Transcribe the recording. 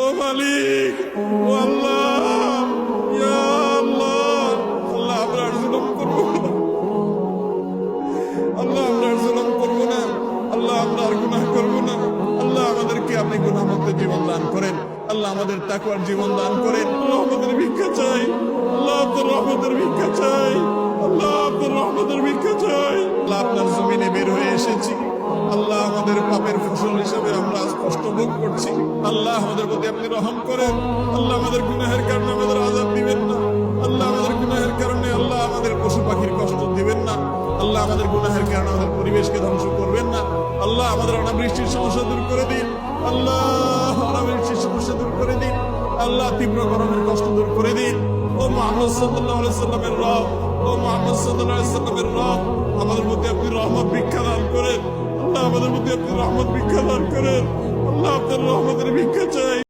ও মালিক, ও আল্লাহ, ইয়া আল্লাহ, আল্লাহ আমরা আর জুলুম করবো না, আল্লাহ আমরা আর জুলুম করবো না, আল্লাহ আমরা আর গুনাহ করবো না। আল্লাহ আমাদেরকে আপনি গুনাহমুক্ত জীবন দান করেন, আল্লাহ আমাদের তাকওয়ার জীবন দান করেন। আল্লাহ আমাদের ভিক্ষা চাই, আল্লাহ আপনার রহমতের ভিক্ষা চাই, আল্লাহ আপনার রহমতের ভিক্ষা চাই। আল্লাহ আপনার জমিনে বের হয়ে এসেছি, আল্লাহ আমাদের পাপের ফসল হিসাবে আমরা আজ কষ্ট ভোগ করছি। আল্লাহ আমাদের প্রতি আপনি রহম করেন, আল্লাহ আমাদের গুনাহের কারণে আমাদের আযাব দিবেন না, আল্লাহ আমাদের গুনাহের কারণে আল্লাহ আমাদের পশু পাখির কষ্ট দিবেন না, আল্লাহ আমাদের গুনাহের কারণে আমাদের পরিবেশকে ধ্বংস করবেন না। আল্লাহ আমাদের অনাবৃষ্টির সমস্যা দূর করে দিন, আল্লাহ অনাবৃষ্টির সমস্যা দূর করে দিন, আল্লাহ তীব্র গরমের কষ্ট দূর করে দিন। ও মুহাম্মদ সাল্লাল্লাহু আলাইহি সাল্লামের রব, ও মুহাম্মদ সাল্লাল্লাহু আলাইহি সাল্লামের রব, আমাদের প্রতি আপনি রহমত ভিক্ষা দান করেন, আল্লাহ আমাদের প্রতি আপনি রহমত ভিক্ষা দান করেন, আল্লাহ আপনার রহমতের ভিক্ষা চাই।